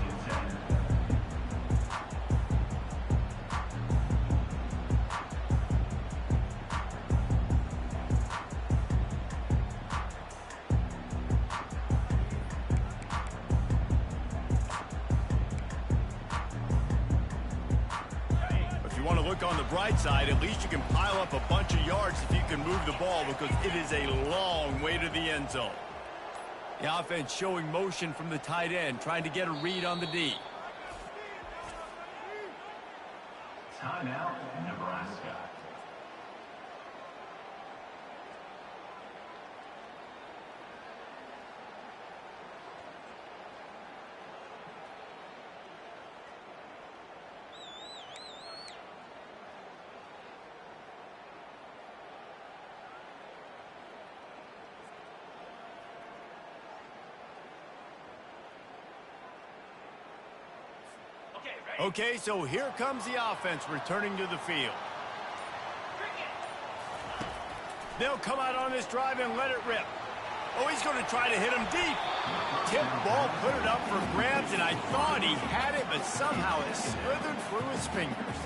On the bright side, at least you can pile up a bunch of yards if you can move the ball because it is a long way to the end zone. The offense showing motion from the tight end, trying to get a read on the D. Timeout, Nebraska. Okay, so here comes the offense returning to the field. They'll come out on this drive and let it rip. Oh, he's going to try to hit him deep. Tip ball, put it up for grabs, and I thought he had it, but somehow it slithered through his fingers.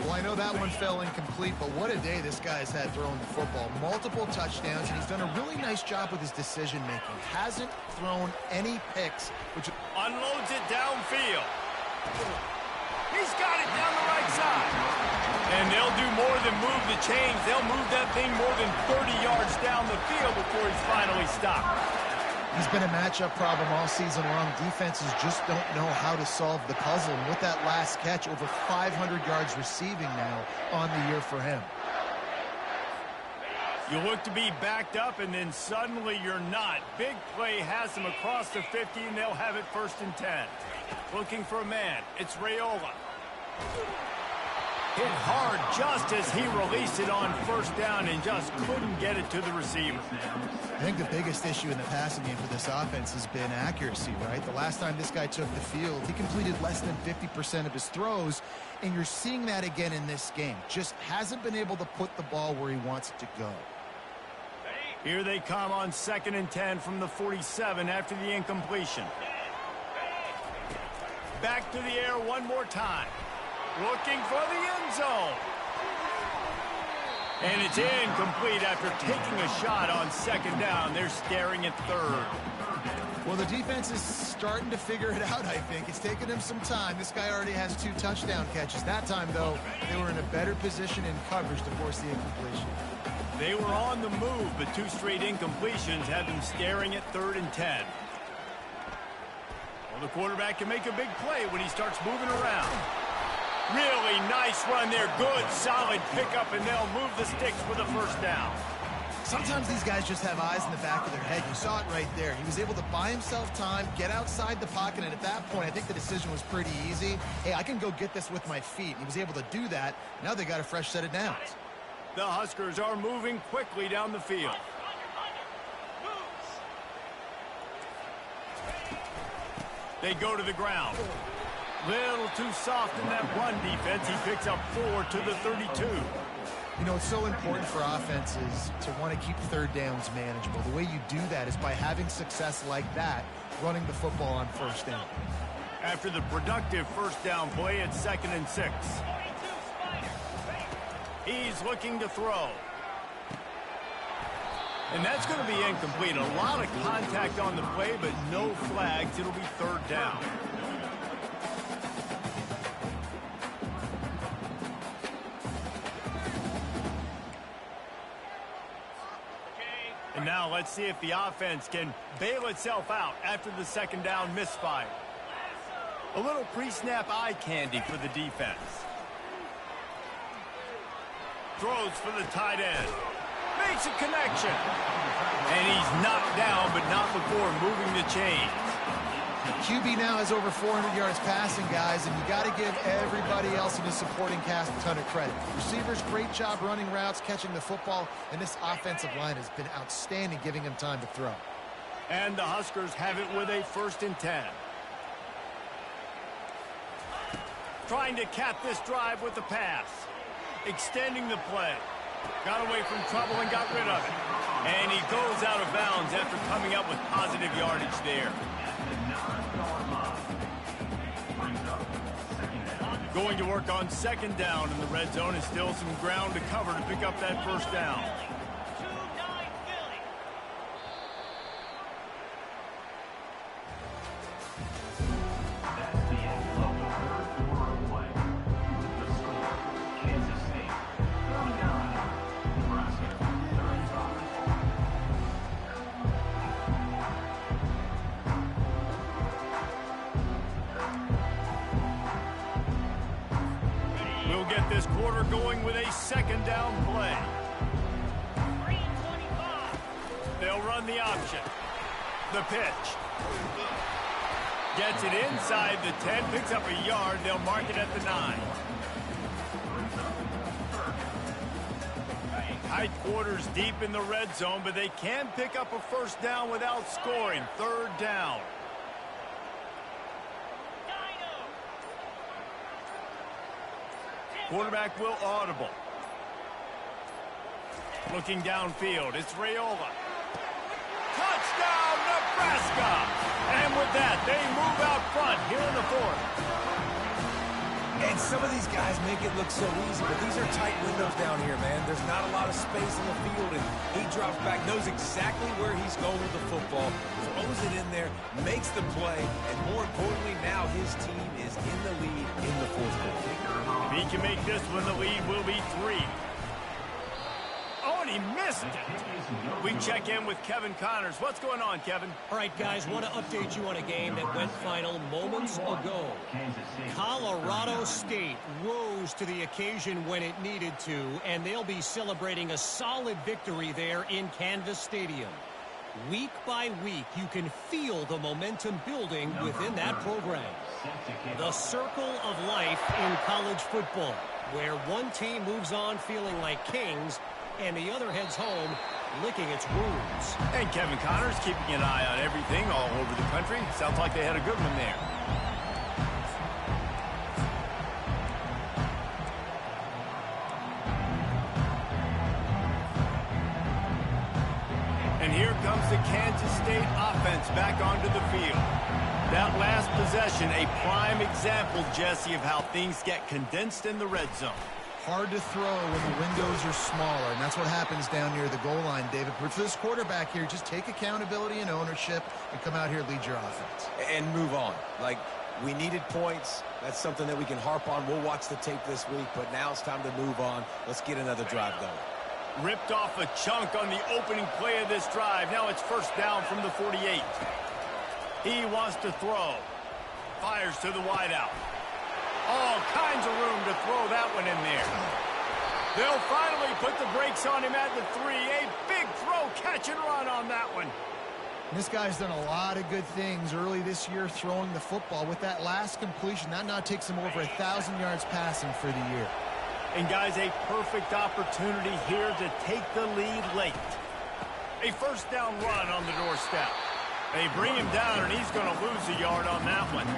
Well, I know that one fell incomplete, but what a day this guy's had throwing the football. Multiple touchdowns, and he's done a really nice job with his decision-making. Hasn't thrown any picks, which unloads it downfield. He's got it down the right side. And they'll do more than move the chains. They'll move that thing more than 30 yards down the field before he's finally stopped. He's been a matchup problem all season long. Defenses just don't know how to solve the puzzle. And with that last catch, over 500 yards receiving now on the year for him. You look to be backed up, and then suddenly you're not. Big play has them across the 50, and they'll have it 1st and 10. Looking for a man. It's Raiola. Hit hard just as he released it on 1st down and just couldn't get it to the receiver. I think the biggest issue in the passing game for this offense has been accuracy, right? The last time this guy took the field, he completed less than 50% of his throws, and you're seeing that again in this game. Just hasn't been able to put the ball where he wants it to go. Here they come on 2nd and 10 from the 47 after the incompletion. Back to the air one more time. Looking for the end zone. And it's incomplete after taking a shot on 2nd down. They're staring at 3rd. Well, the defense is starting to figure it out, I think. It's taken him some time. This guy already has 2 touchdown catches. That time, though, they were in a better position in coverage to force the incompletion. They were on the move, but 2 straight incompletions had them staring at 3rd and 10. Well, the quarterback can make a big play when he starts moving around. Really nice run there. Good, solid pickup, and they'll move the sticks for the 1st down. Sometimes these guys just have eyes in the back of their head. You saw it right there. He was able to buy himself time, get outside the pocket, and at that point, I think the decision was pretty easy. Hey, I can go get this with my feet. He was able to do that. Now they got a fresh set of downs. The Huskers are moving quickly down the field. They go to the ground. Little too soft in that run defense. He picks up 4 to the 32. You know, it's so important for offenses to want to keep 3rd downs manageable. The way you do that is by having success like that, running the football on 1st down. After the productive 1st down play, it's 2nd and 6. He's looking to throw. And that's going to be incomplete. A lot of contact on the play, but no flags. It'll be 3rd down. And now let's see if the offense can bail itself out after the 2nd down misfire. A little pre-snap eye candy for the defense. Throws for the tight end. Makes a connection. And he's knocked down, but not before moving the chains. QB now has over 400 yards passing, guys, and you got to give everybody else in his supporting cast a ton of credit. Receivers, great job running routes, catching the football, and this offensive line has been outstanding, giving him time to throw. And the Huskers have it with a 1st and 10. Trying to cap this drive with the pass. Extending the play. Got away from trouble and got rid of it. And he goes out of bounds after coming up with positive yardage there. Going to work on 2nd down in the red zone, and still some ground to cover to pick up that 1st down. That's the end of the 3rd quarter of play. The score, Kansas State 39, Nebraska 35. We'll get this quarter going with a 2nd down play. They'll run the option. The pitch. Gets it inside the 10, picks up a yard. They'll mark it at the 9. Tight quarters deep in the red zone, but they can pick up a 1st down without scoring. 3rd down. Quarterback will audible. Looking downfield, it's Raiola. Touchdown, Nebraska! And with that, they move out front here in the 4th. And some of these guys make it look so easy, but these are tight windows down here, man. There's not a lot of space in the field, and he drops back, knows exactly where he's going with the football, throws it in there, makes the play, and more importantly, now his team is in the lead in the 4th quarter. If he can make this one, the lead will be 3. Oh, and he missed it. We check in with Kevin Connors. What's going on, Kevin? All right, guys, want to update you on a game that went final moments ago. Colorado State rose to the occasion when it needed to, and they'll be celebrating a solid victory there in Kansas Stadium. Week by week, you can feel the momentum building within that program. The circle of life in college football, where one team moves on feeling like kings and the other heads home licking its wounds. And Kevin Connors keeping an eye on everything all over the country. Sounds like they had a good one there. And here comes the Kansas State offense back onto the field. That last possession, a prime example, Jesse, of how things get condensed in the red zone. Hard to throw when the windows are smaller, and that's what happens down near the goal line, David. But for this quarterback here, just take accountability and ownership and come out here and lead your offense. And move on. Like, we needed points. That's something that we can harp on. We'll watch the tape this week, but now it's time to move on. Let's get another drive going. Ripped off a chunk on the opening play of this drive. Now it's first down from the 48. He wants to throw. Fires to the wideout. All kinds of room to throw that one in there. They'll finally put the brakes on him at the 3. A big throw, catch and run on that one. This guy's done a lot of good things early this year throwing the football. With that last completion, that now takes him over 1,000 yards passing for the year. And, guys, a perfect opportunity here to take the lead late. A first down run on the doorstep. They bring him down, and he's going to lose a yard on that one.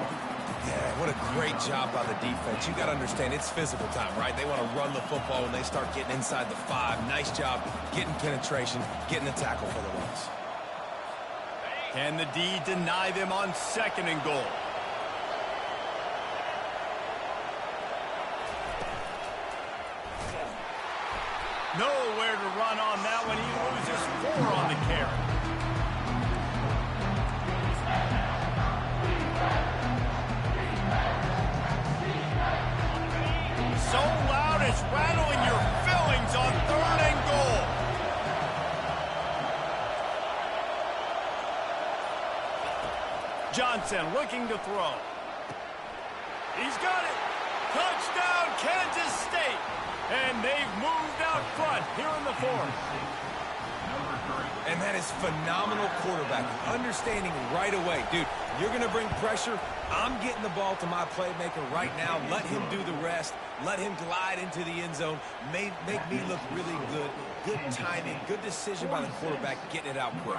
Yeah, what a great job by the defense. You got to understand, it's physical time, right? They want to run the football when they start getting inside the 5. Nice job getting penetration, getting the tackle for the loss. Can the D deny them on 2nd and goal? Nowhere to run on that one. He loses 4 on the carry. So loud it's rattling your fillings on 3rd and goal. Johnson looking to throw. He's got it. Touchdown, Kansas State. And they've moved out front here in the 4th. And that is phenomenal quarterbacking. Understanding right away. Dude, you're going to bring pressure. I'm getting the ball to my playmaker right now. Let him do the rest. Let him glide into the end zone. Make me look really good. Good timing. Good decision by the quarterback getting it out quick.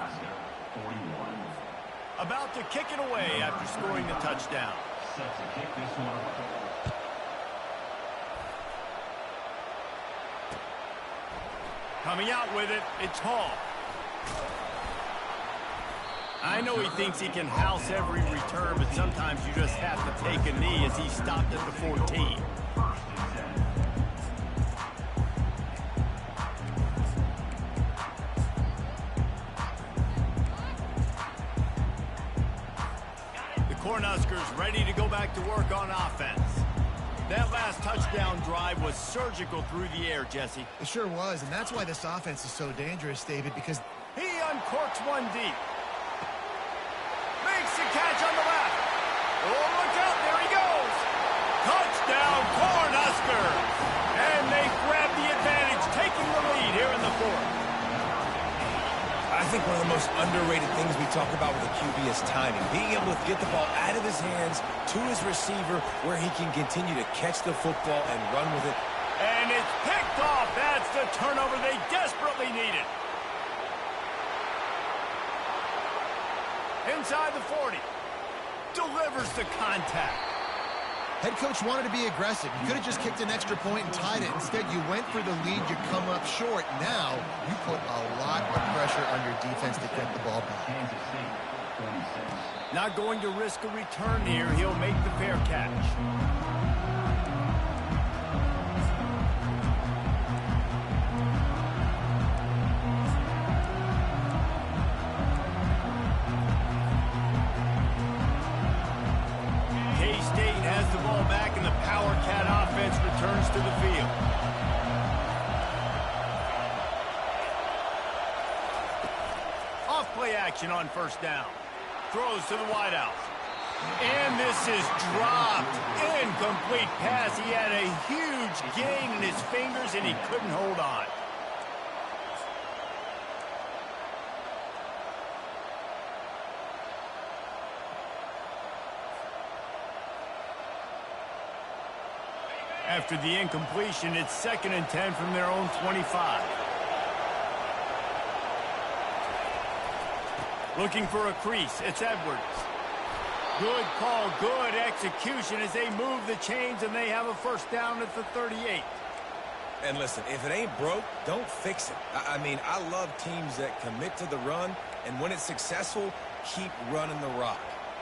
About to kick it away after scoring the touchdown. Set to kick this one away. Coming out with it, it's Hall. I know he thinks he can house every return, but sometimes you just have to take a knee as he stopped at the 14. The Cornhuskers ready to go back to work on offense. That last touchdown drive was surgical through the air, Jesse. It sure was, and that's why this offense is so dangerous, David, because He uncorks one deep. Makes the catch on the left. Oh, look out, there he goes. Touchdown, Cornhuskers. And they grab the advantage, taking the lead here in the 4th. I think one of the most underrated things we talk about with a QB is timing. Being able to get the ball out of his hands to his receiver where he can continue to catch the football and run with it. And it's picked off. That's the turnover they desperately needed. Inside the 40. Delivers the contact. head coach wanted to be aggressive. You could have just kicked an extra point and tied it. Instead, you went for the lead. You come up short. Now, you put a lot of pressure on your defense to get the ball back. Not going to risk a return here. He'll make the fair catch. K-State has the ball back, and the Power Cat offense returns to the field. play action on first down. Throws to the wideout. And this is dropped. Incomplete pass. He had a huge gain in his fingers, and he couldn't hold on. After the incompletion, it's 2nd and 10 from their own 25. Looking for a crease. It's Edwards. Good call, good execution as they move the chains, and they have a first down at the 38. And listen, if it ain't broke, don't fix it. I mean, I love teams that commit to the run, and when it's successful, keep running the rock.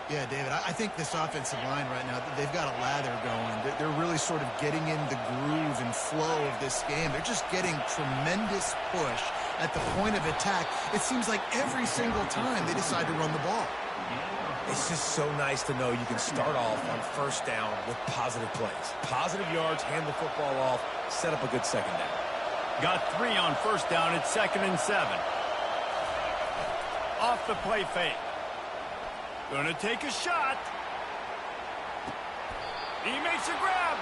Yeah, David, I think this offensive line right now, they've got a lather going. They're really sort of getting in the groove and flow of this game. They're just getting tremendous push at the point of attack. It seems like every single time they decide to run the ball. It's just so nice to know you can start off on first down with positive plays. Positive yards, hand the football off, set up a good second down. Got 3 on first down. It's 2nd and 7. Off the play fake. Gonna take a shot. He makes a grab.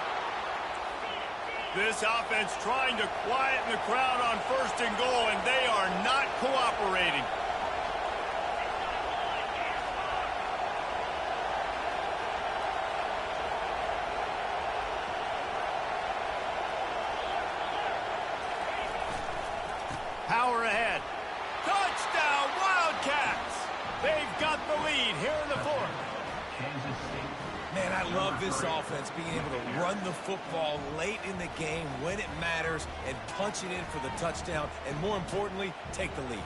This offense trying to quieten the crowd on 1st and goal, and they are not cooperating. Power ahead. Touchdown, Wildcats! They've got the lead here in the 4th. Man, I love this offense being able to run the football late in the game when it matters and punch it in for the touchdown, and more importantly, take the lead.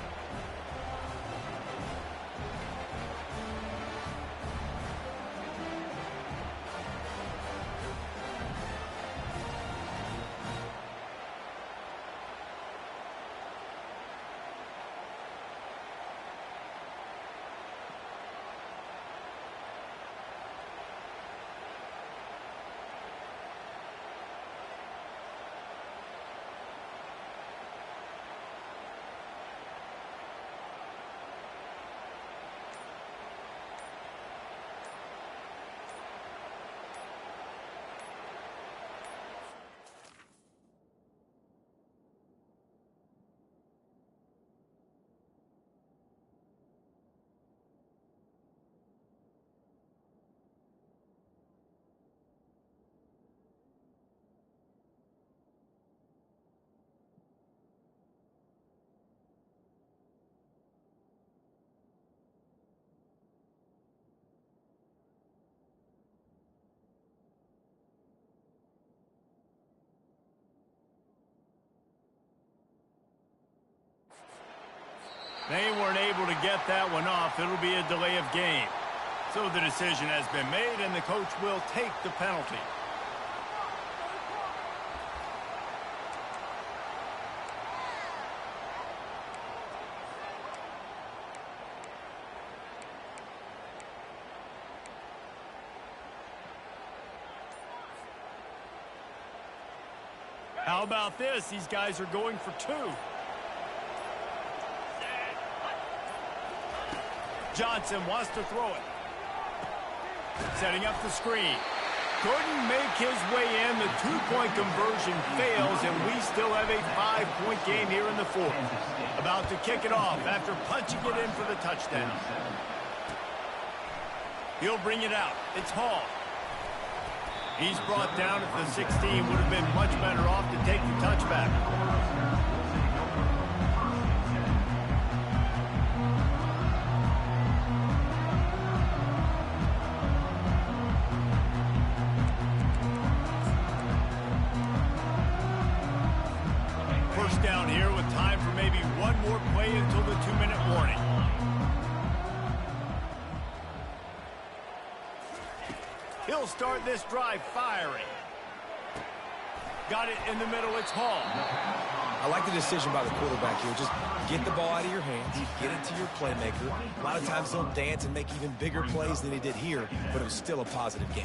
They weren't able to get that one off. It'll be a delay of game. So the decision has been made, and the coach will take the penalty. How about this? These guys are going for 2. Johnson wants to throw it. Setting up the screen. Couldn't make his way in. The 2-point conversion fails, and we still have a 5-point game here in the 4th. About to kick it off after punching it in for the touchdown. He'll bring it out. It's Hall. He's brought down at the 16. Would have been much better off to take the touchback. First down here with time for maybe one more play until the 2-minute warning. He'll start this drive firing. Got it in the middle. It's Hall. I like the decision by the quarterback here. Just get the ball out of your hands, get it to your playmaker. A lot of times he'll dance and make even bigger plays than he did here, but it was still a positive game.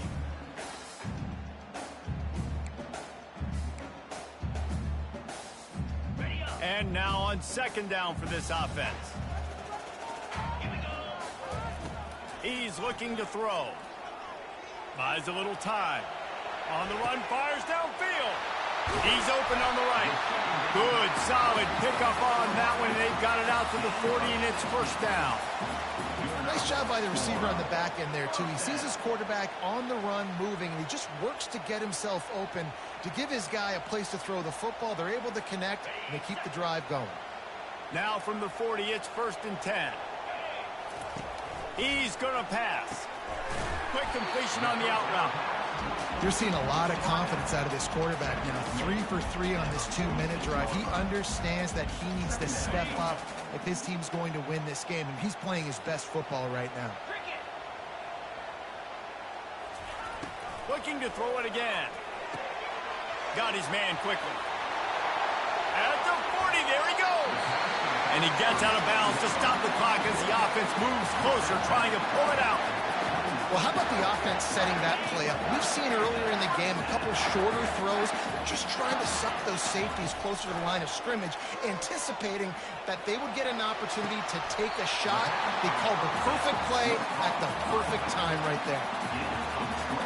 And now on 2nd down for this offense. He's looking to throw. Buys a little time. On the run, fires downfield. He's open on the right. Good, solid pickup on that one. They've got it out to the 40, and it's first down. Nice job by the receiver on the back end there, too. He sees his quarterback on the run moving, and he just works to get himself open to give his guy a place to throw the football. They're able to connect, and they keep the drive going. Now from the 40, it's 1st and 10. He's going to pass. Quick completion on the out route. You're seeing a lot of confidence out of this quarterback now. 3 for 3 on this 2-minute drive. He understands that he needs to step up if his team's going to win this game, and he's playing his best football right now. Looking to throw it again. Got his man quickly. At the 40, there he goes. And he gets out of bounds to stop the clock as the offense moves closer, trying to pull it out. Well, how about the offense setting that play up? We've seen earlier in the game a couple shorter throws, just trying to suck those safeties closer to the line of scrimmage, anticipating that they would get an opportunity to take a shot. They called the perfect play at the perfect time right there.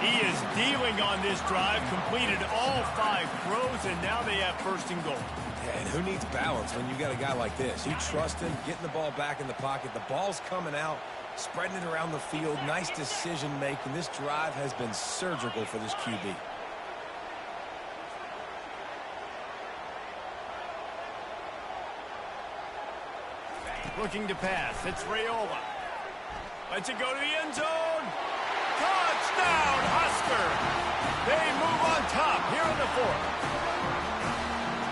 He is dealing on this drive, completed all 5 throws, and now they have 1st and goal. Yeah, and who needs balance when you got a guy like this? You trust him, getting the ball back in the pocket. The ball's coming out, spreading it around the field. Nice decision-making. This drive has been surgical for this QB. Looking to pass. It's Raiola. Lets it go to the end zone. Touchdown, Husker! They move on top here in the 4th.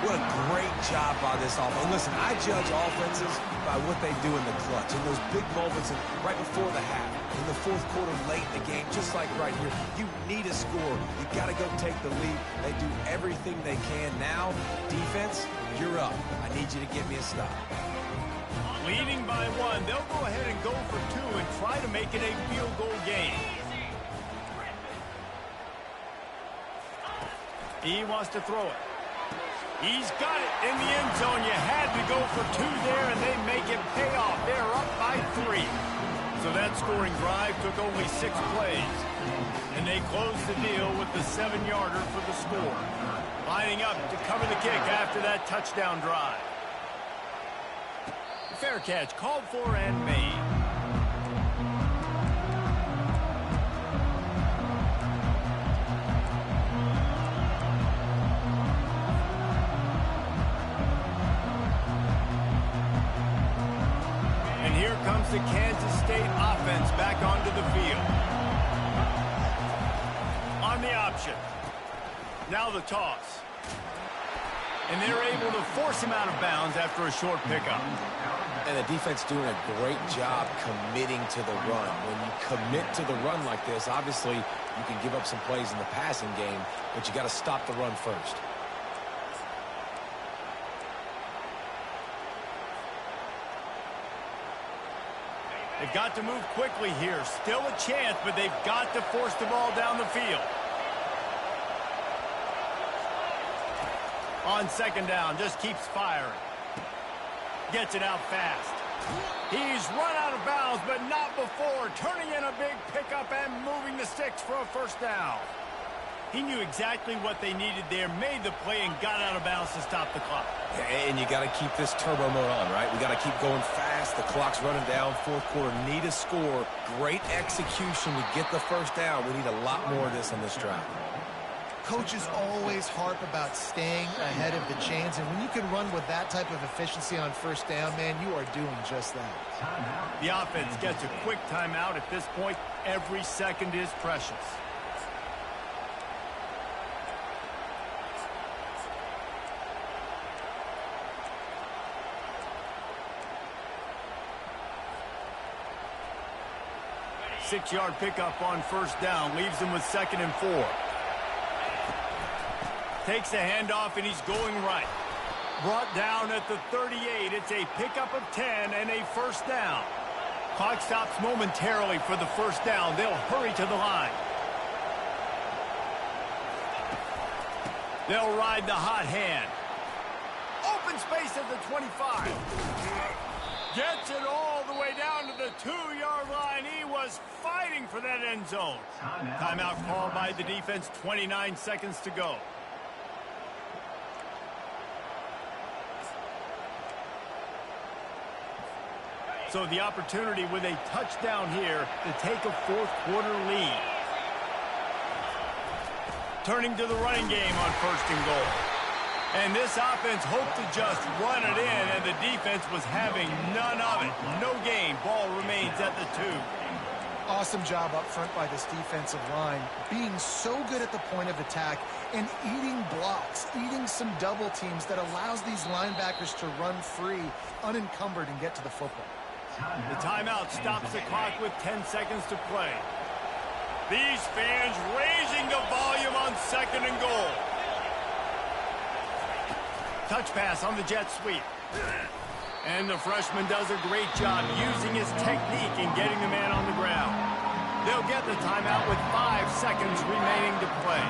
What a great job by this offense. Listen, I judge offenses by what they do in the clutch, in those big moments and right before the half, in the 4th quarter, late in the game, just like right here. You need a score. You got to go take the lead. They do everything they can. Now, defense, you're up. I need you to give me a stop. Leading by 1, they'll go ahead and go for 2 and try to make it a field goal game. He wants to throw it. He's got it in the end zone. You had to go for 2 there, and they make it pay off. They're up by 3. So that scoring drive took only 6 plays. And they closed the deal with the 7-yarder for the score. Lining up to cover the kick after that touchdown drive. Fair catch called for and made. Comes the Kansas State offense back onto the field. On the option. Now the toss. And they're able to force him out of bounds after a short pickup. And the defense doing a great job committing to the run. When you commit to the run like this, obviously you can give up some plays in the passing game, but you got to stop the run first. They've got to move quickly here. Still a chance, but they've got to force the ball down the field. On 2nd down, just keeps firing. Gets it out fast. He's run out of bounds, but not before. Turning in a big pickup and moving the sticks for a 1st down. He knew exactly what they needed there, made the play, and got out of bounds to stop the clock. And you got to keep this turbo mode on, right? We got to keep going fast. The clock's running down. 4th quarter, need a score. Great execution to get the 1st down. We need a lot more of this on this drive. Coaches always harp about staying ahead of the chains, and when you can run with that type of efficiency on 1st down, man, you are doing just that. The offense gets a quick timeout at this point. Every second is precious. Six-yard pickup on 1st down. Leaves him with 2nd and 4. Takes the handoff, and he's going right. Brought down at the 38. It's a pickup of 10 and a 1st down. Clock stops momentarily for the 1st down. They'll hurry to the line. They'll ride the hot hand. Open space at the 25. Gets it all the way down to the 2-yard line. He was fighting for that end zone. Timeout called by the defense, 29 seconds to go. So the opportunity with a touchdown here to take a fourth-quarter lead. Turning to the running game on 1st and goal. And this offense hoped to just run it in, and the defense was having none of it. No gain. Ball remains at the 2. Awesome job up front by this defensive line, being so good at the point of attack and eating blocks, eating some double teams that allows these linebackers to run free, unencumbered, and get to the football. The timeout stops the clock with 10 seconds to play. These fans raising the volume on 2nd and goal. Touch pass on the jet sweep. And the freshman does a great job using his technique and getting the man on the ground. They'll get the timeout with 5 seconds remaining to play.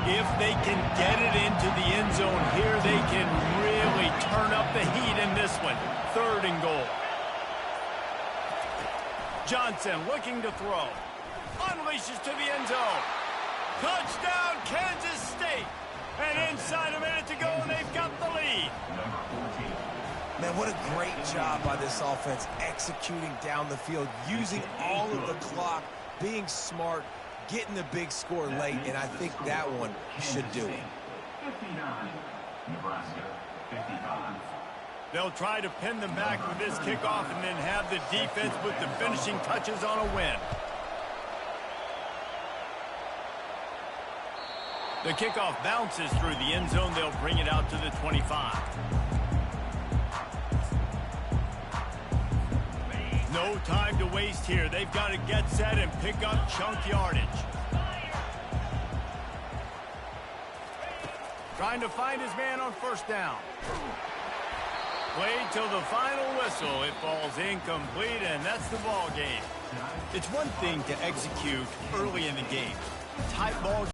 If they can get it into the end zone here, they can really turn up the heat in this one. 3rd and goal. Johnson looking to throw. Unleashes to the end zone. Touchdown, Kansas State. And inside a minute to go, and they've got the lead. Man, what a great job by this offense executing down the field, using all of the clock, being smart, getting the big score late, and I think that one should do it. 59, Nebraska, 55. They'll try to pin them back with this kickoff and then have the defense with the finishing touches on a win. The kickoff bounces through the end zone. They'll bring it out to the 25. No time to waste here. They've got to get set and pick up chunk yardage. Trying to find his man on 1st down. Played till the final whistle. It falls incomplete, and that's the ball game. It's one thing to execute early in the game. Tight ball